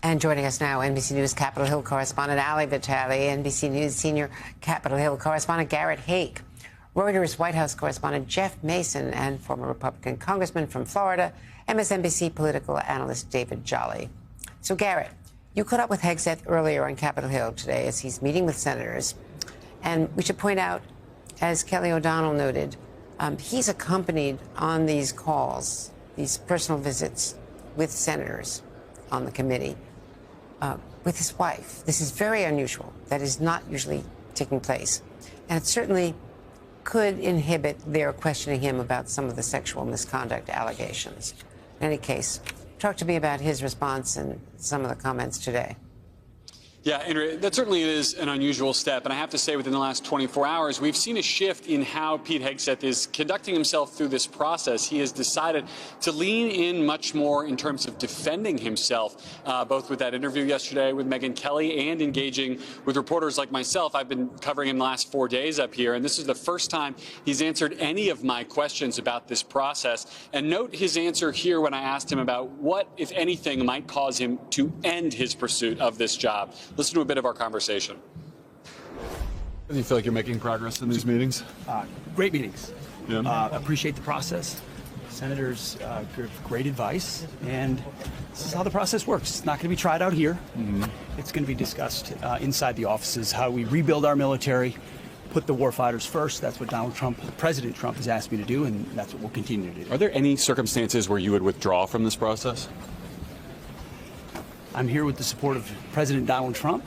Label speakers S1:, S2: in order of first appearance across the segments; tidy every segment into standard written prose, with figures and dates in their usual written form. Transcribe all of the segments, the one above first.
S1: And joining us now, NBC News Capitol Hill correspondent Ali Vitale, NBC News senior Capitol Hill correspondent Garrett Haake, Reuters White House correspondent Jeff Mason, and former Republican Congressman from Florida, MSNBC political analyst David Jolly. So, Garrett, you caught up with Hegseth earlier on Capitol Hill today as he's meeting with senators. And we should point out, as Kelly O'Donnell noted, he's accompanied on these calls, these personal visits with senators on the committee, with his wife. This is very unusual. That is not usually taking place. And it certainly could inhibit their questioning him about some of the sexual misconduct allegations. In any case, talk to me about his response and some of the comments today.
S2: Yeah, Andrea, that certainly is an unusual step. And I have to say, within the last 24 hours, we've seen a shift in how Pete Hegseth is conducting himself through this process. He has decided to lean in much more in terms of defending himself, both with that interview yesterday with Megyn Kelly and engaging with reporters like myself. I've been covering him the last 4 days up here, and this is the first time he's answered any of my questions about this process. And note his answer here when I asked him about what, if anything, might cause him to end his pursuit of this job. Listen to a bit of our conversation.
S3: Do you feel like you're making progress in these meetings?
S4: Great meetings.
S3: Yeah.
S4: Appreciate the process. Senators give great advice, and this is how the process works. It's not going to be tried out here. It's going to be discussed inside the offices, how we rebuild our military, put the warfighters first. That's what President Trump has asked me to do, and that's what we'll continue to do.
S3: Are there any circumstances where you would withdraw from this process?
S4: I'm here with the support of President Donald Trump.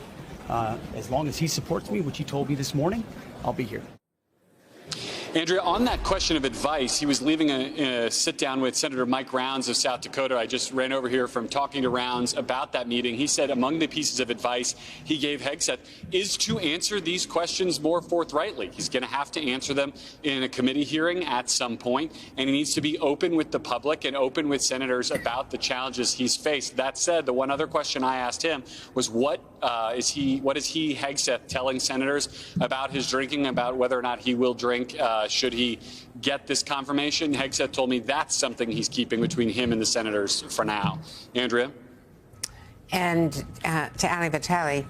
S4: As long as he supports me, which he told me this morning, I'll be here.
S2: Andrea, on that question of advice, he was leaving a sit-down with Senator Mike Rounds of South Dakota. I just ran over here from talking to Rounds about that meeting. He said among the pieces of advice he gave Hegseth is to answer these questions more forthrightly. He's going to have to answer them in a committee hearing at some point, and he needs to be open with the public and open with senators about the challenges he's faced. That said, the one other question I asked him was what is he, Hegseth, telling senators about his drinking, about whether or not he will drink should he get this confirmation. Hegseth told me that's something he's keeping between him and the senators for now. Andrea?
S1: And to Ali Vitale,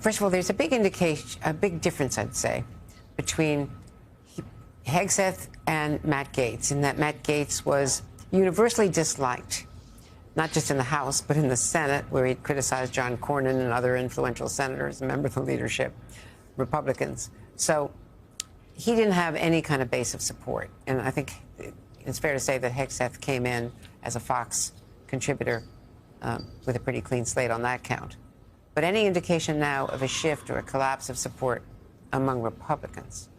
S1: first of all, there's a big indication, a big difference, I'd say, between Hegseth and Matt Gaetz, in that Matt Gaetz was universally disliked, not just in the House, but in the Senate, where he criticized John Cornyn and other influential senators and members of the leadership, Republicans. So he didn't have any kind of base of support. And I think it's fair to say that Hegseth came in as a Fox contributor with a pretty clean slate on that count. But any indication now of a shift or a collapse of support among Republicans?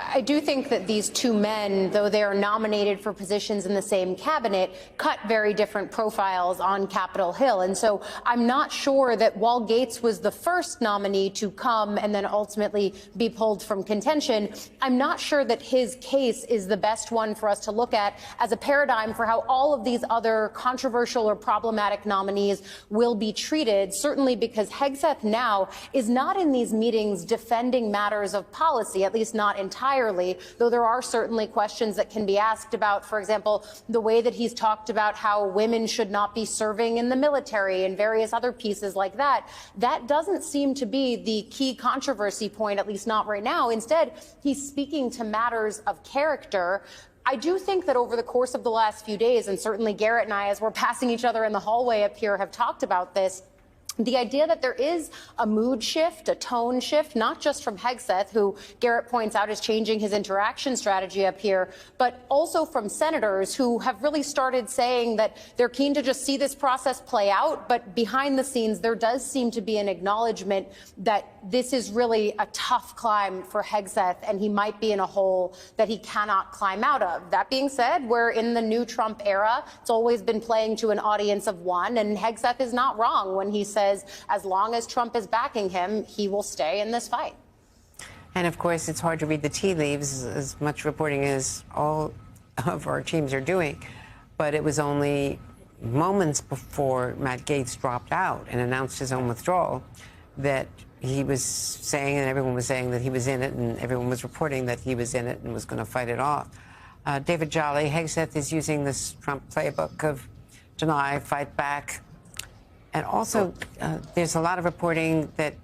S5: I do think that these two men, though they are nominated for positions in the same cabinet, cut very different profiles on Capitol Hill. And so I'm not sure that while Gaetz was the first nominee to come and then ultimately be pulled from contention, I'm not sure that his case is the best one for us to look at as a paradigm for how all of these other controversial or problematic nominees will be treated, certainly because Hegseth now is not in these meetings defending matters of policy, at least not entirely, though there are certainly questions that can be asked about, for example, the way that he's talked about how women should not be serving in the military and various other pieces like that. That doesn't seem to be the key controversy point, at least not right now. Instead, he's speaking to matters of character. I do think that over the course of the last few days, and certainly Garrett and I, as we're passing each other in the hallway up here, have talked about this, the idea that there is a mood shift, a tone shift, not just from Hegseth, who Garrett points out is changing his interaction strategy up here, but also from senators who have really started saying that they're keen to just see this process play out. But behind the scenes, there does seem to be an acknowledgement that this is really a tough climb for Hegseth, and he might be in a hole that he cannot climb out of. That being said, we're in the new Trump era. It's always been playing to an audience of one, and Hegseth is not wrong when he says, as long as Trump is backing him, he will stay in this fight.
S1: And of course, it's hard to read the tea leaves, as much reporting as all of our teams are doing. But it was only moments before Matt Gaetz dropped out and announced his own withdrawal that he was saying, and everyone was saying, that he was in it, and everyone was reporting that he was in it and was going to fight it off. David Jolly, Hegseth is using this Trump playbook of deny, fight back. And also, there's a lot of reporting that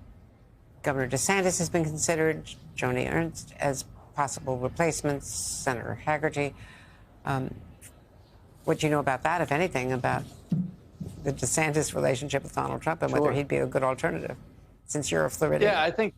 S1: Governor DeSantis has been considered, Joni Ernst as possible replacements, Senator Hagerty. What do you know about that, if anything, about the DeSantis relationship with Donald Trump and whether he'd be a good alternative, since you're a Floridian?
S6: Yeah, I think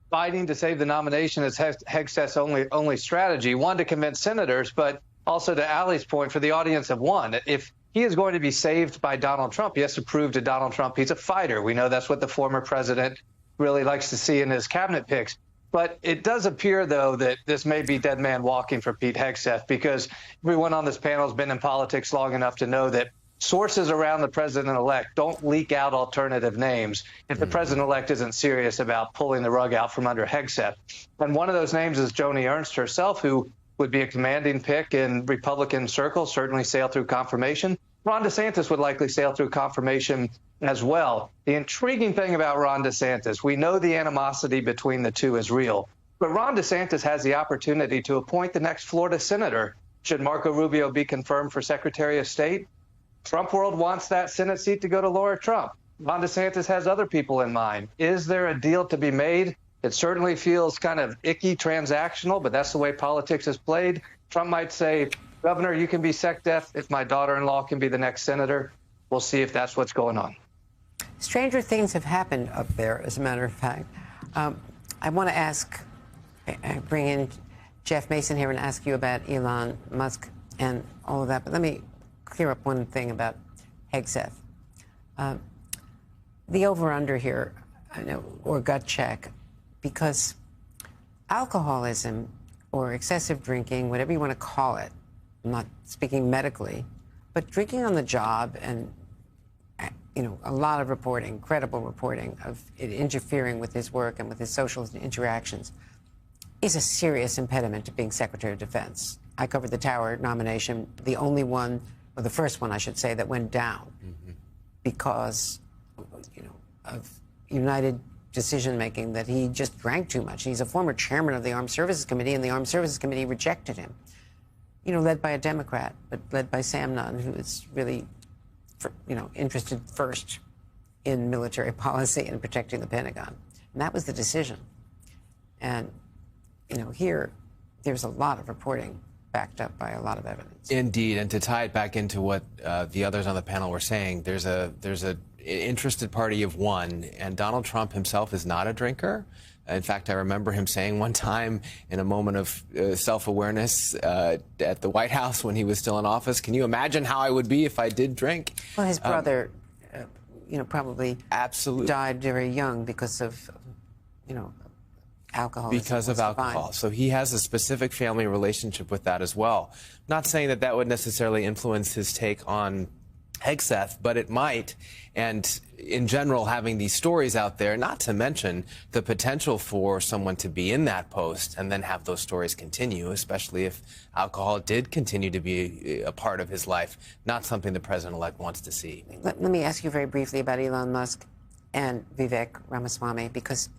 S6: fighting to save the nomination is Hegseth's only strategy. One, to convince senators, but also to Allie's point, for the audience of one. If he is going to be saved by Donald Trump, he has to prove to Donald Trump he's a fighter. We know that's what the former president really likes to see in his cabinet picks. But it does appear, though, that this may be dead man walking for Pete Hegseth, because everyone on this panel has been in politics long enough to know that sources around the president-elect don't leak out alternative names if the president-elect isn't serious about pulling the rug out from under Hegseth. And one of those names is Joni Ernst herself, who would be a commanding pick in Republican circles, certainly sail through confirmation. Ron DeSantis would likely sail through confirmation as well. The intriguing thing about Ron DeSantis, we know the animosity between the two is real, but Ron DeSantis has the opportunity to appoint the next Florida senator should Marco Rubio be confirmed for Secretary of State. Trump world wants that Senate seat to go to Laura Trump. Ron DeSantis has other people in mind. Is there a deal to be made? It certainly feels kind of icky, transactional, but that's the way politics is played. Trump might say, Governor, you can be SecDef if my daughter-in-law can be the next senator. We'll see if that's what's going on.
S1: Stranger things have happened up there, as a matter of fact. I want to bring in Jeff Mason here and ask you about Elon Musk and all of that. But let me clear up one thing about Hegseth. The over-under here, I know, or gut check, because alcoholism or excessive drinking, whatever you want to call it, I'm not speaking medically, but drinking on the job and, you know, a lot of reporting, credible reporting of it interfering with his work and with his social interactions is a serious impediment to being Secretary of Defense. I covered the Tower nomination, the only one, or the first one, I should say, that went down because, you know, of united decision-making that he just drank too much. He's a former chairman of the Armed Services Committee, and the Armed Services Committee rejected him. You know, led by a Democrat, but led by Sam Nunn, who is really, you know, interested first in military policy and protecting the Pentagon. And that was the decision. And, you know, here, there's a lot of reporting backed up by a lot of evidence.
S7: Indeed, and to tie it back into what the others on the panel were saying, there's a interested party of one, and Donald Trump himself is not a drinker. In fact, I remember him saying one time in a moment of self-awareness at the White House when he was still in office, can you imagine how I would be if I did drink?
S1: Well, his brother, you know, probably
S7: absolutely
S1: died very young because of, you know, alcohol.
S7: Because of alcohol. So he has a specific family relationship with that as well. Not saying that that would necessarily influence his take on Hegseth, but it might. And in general, having these stories out there, not to mention the potential for someone to be in that post and then have those stories continue, especially if alcohol did continue to be a part of his life, not something the president-elect wants to see.
S1: Let me ask you very briefly about Elon Musk and Vivek Ramaswamy, because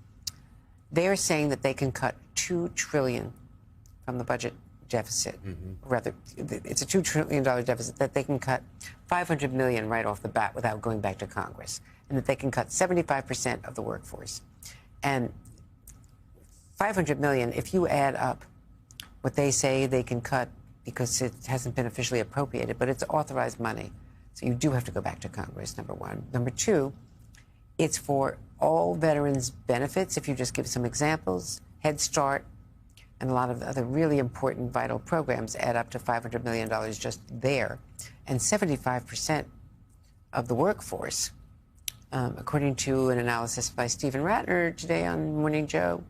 S1: they're saying that they can cut $2 trillion from the budget deficit. Rather, it's a $2 trillion deficit that they can cut $500 million right off the bat without going back to Congress, and that they can cut 75% of the workforce. And $500 million, if you add up what they say they can cut, because it hasn't been officially appropriated, but it's authorized money, so you do have to go back to Congress, number one. Number two, it's for all veterans' benefits. If you just give some examples, Head Start, and a lot of other really important, vital programs add up to $500 million just there. And 75% of the workforce, according to an analysis by Stephen Ratner today on Morning Joe,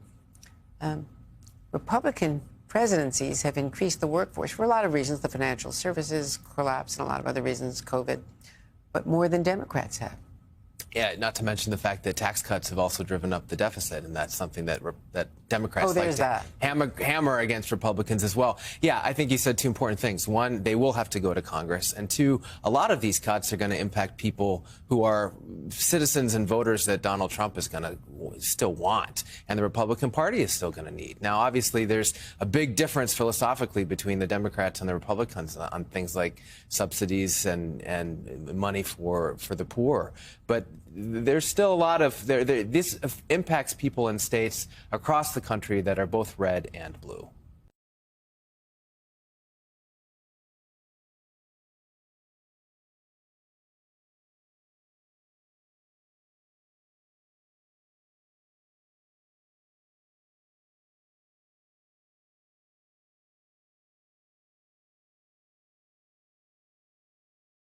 S1: Republican presidencies have increased the workforce for a lot of reasons, the financial services collapse and a lot of other reasons, COVID, but more than Democrats have.
S7: Yeah, not to mention the fact that tax cuts have also driven up the deficit, and that's something that Democrats like to hammer against Republicans as well. Yeah, I think you said two important things. One, they will have to go to Congress, and two, a lot of these cuts are going to impact people who are citizens and voters that Donald Trump is going to still want, and the Republican Party is still going to need. Now, obviously, there's a big difference philosophically between the Democrats and the Republicans on things like subsidies and money for the poor, but there's still a lot of this impacts people in states across the country that are both red and blue.